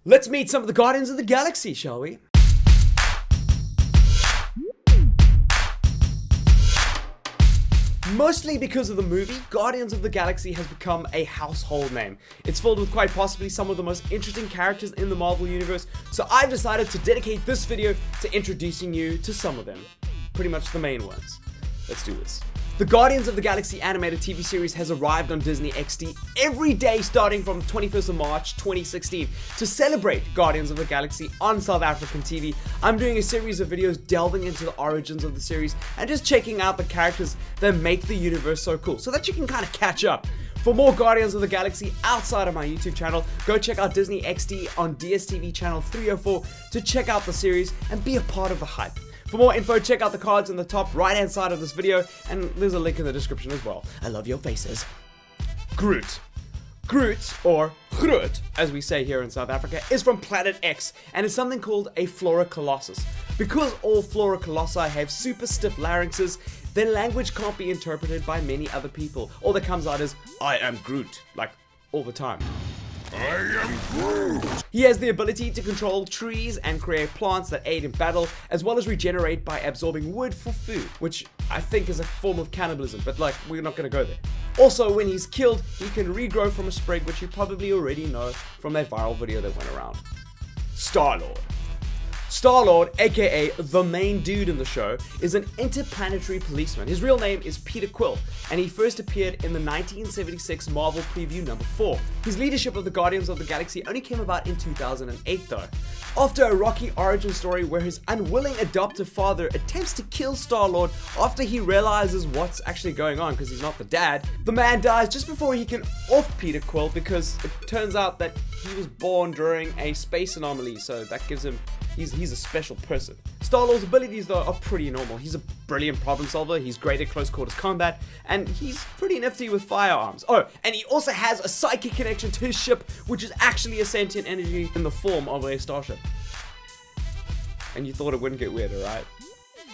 Let's meet some of the Guardians of the Galaxy, shall we? Mostly because of the movie, Guardians of the Galaxy has become a household name. It's filled with quite possibly some of the most interesting characters in the Marvel Universe, so I've decided to dedicate this video to introducing you to some of them. Pretty much the main ones. Let's do this. The Guardians of the Galaxy animated TV series has arrived on Disney XD every day starting from 21st of March 2016. To celebrate Guardians of the Galaxy on South African TV, I'm doing a series of videos delving into the origins of the series and just checking out the characters that make the universe so cool so that you can kind of catch up. For more Guardians of the Galaxy outside of my YouTube channel, go check out Disney XD on DSTV channel 304 to check out the series and be a part of the hype. For more info, check out the cards in the top right hand side of this video, and there's a link in the description as well. I love your faces. Groot. Groot, or Groot, as we say here in South Africa, is from Planet X, and is something called a Flora Colossus. Because all Flora Colossi have super stiff larynxes, their language can't be interpreted by many other people. All that comes out is, I am Groot, like, all the time. I am Groot! He has the ability to control trees and create plants that aid in battle, as well as regenerate by absorbing wood for food, which I think is a form of cannibalism, but like, we're not gonna go there. Also, when he's killed, he can regrow from a sprig, which you probably already know from that viral video that went around. STARLORD. STARLORD, aka the main dude in the show, is an interplanetary policeman. His real name is Peter Quill, and he first appeared in the 1976 Marvel Preview number 4. His leadership of the Guardians of the Galaxy only came about in 2008 though. After a rocky origin story where his unwilling adoptive father attempts to kill Star-Lord after he realizes what's actually going on because he's not the dad, the man dies just before he can off Peter Quill because it turns out that he was born during a space anomaly, so that gives him He's a special person. Star-Lord's abilities though are pretty normal. He's a brilliant problem solver, he's great at close quarters combat, and he's pretty nifty with firearms. Oh, and he also has a psychic connection to his ship, which is actually a sentient energy in the form of a starship. And you thought it wouldn't get weirder, right?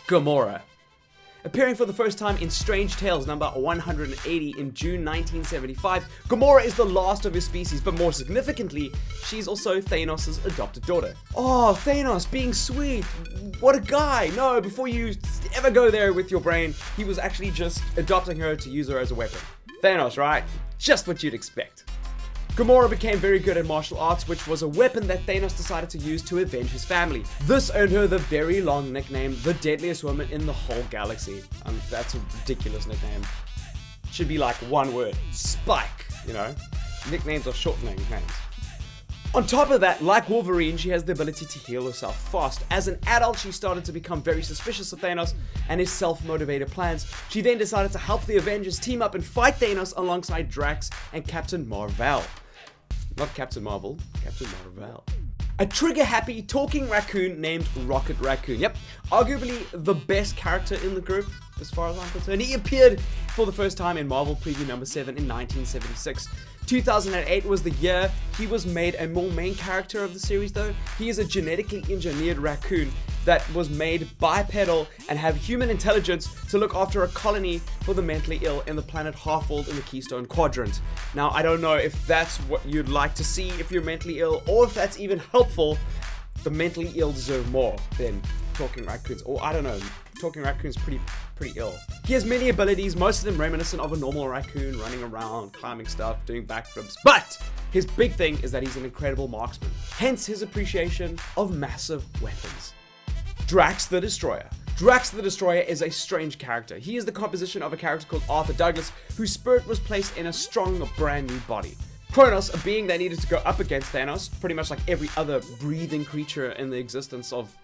Gamora. Appearing for the first time in Strange Tales number 180 in June 1975, Gamora is the last of his species, but more significantly, she's also Thanos' adopted daughter. Oh, Thanos being sweet, what a guy! No, before you ever go there with your brain, he was actually just adopting her to use her as a weapon. Thanos, right? Just what you'd expect. Gamora became very good at martial arts, which was a weapon that Thanos decided to use to avenge his family. This earned her the very long nickname, the deadliest woman in the whole galaxy. That's a ridiculous nickname. Should be like one word, Spike, you know? Nicknames are shortening names. On top of that, like Wolverine, she has the ability to heal herself fast. As an adult, she started to become very suspicious of Thanos and his self-motivated plans. She then decided to help the Avengers team up and fight Thanos alongside Drax and Captain Marvel. Not Captain Marvel, Captain Marvel. A trigger-happy talking raccoon named Rocket Raccoon. Yep, arguably the best character in the group, as far as I'm concerned. He appeared for the first time in Marvel Preview number 7 in 1976. 2008 was the year he was made a more main character of the series though. He is a genetically engineered raccoon that was made bipedal and have human intelligence to look after a colony for the mentally ill in the planet Half-World in the Keystone Quadrant. Now, I don't know if that's what you'd like to see if you're mentally ill, or if that's even helpful. The mentally ill deserve more than talking raccoons, or I don't know, talking raccoons pretty ill. He has many abilities, most of them reminiscent of a normal raccoon, running around, climbing stuff, doing backflips, but his big thing is that he's an incredible marksman, hence his appreciation of massive weapons. Drax the Destroyer. Drax the Destroyer is a strange character. He is the composition of a character called Arthur Douglas, whose spirit was placed in a strong, brand new body. Kronos, a being that needed to go up against Thanos, pretty much like every other breathing creature in the existence of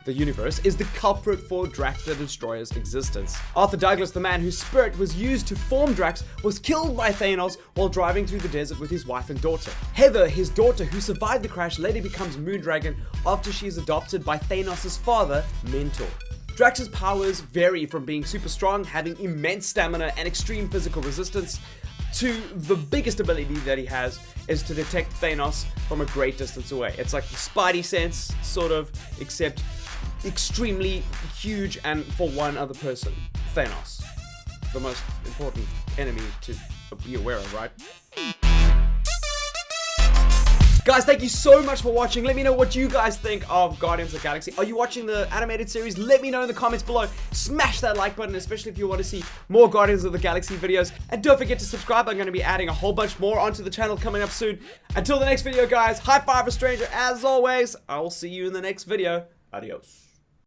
the universe, is the culprit for Drax the Destroyer's existence. Arthur Douglas, the man whose spirit was used to form Drax, was killed by Thanos while driving through the desert with his wife and daughter. Heather, his daughter who survived the crash, later becomes Moondragon after she is adopted by Thanos' father, Mentor. Drax's powers vary from being super strong, having immense stamina and extreme physical resistance, to the biggest ability that he has is to detect Thanos from a great distance away. It's like the Spidey sense, sort of, except extremely huge and for one other person. Thanos. The most important enemy to be aware of, right? Guys, thank you so much for watching. Let me know what you guys think of Guardians of the Galaxy. Are you watching the animated series? Let me know in the comments below. Smash that like button, especially if you want to see more Guardians of the Galaxy videos. And don't forget to subscribe. I'm going to be adding a whole bunch more onto the channel coming up soon. Until the next video, guys, high five a stranger. As always, I will see you in the next video. Adios.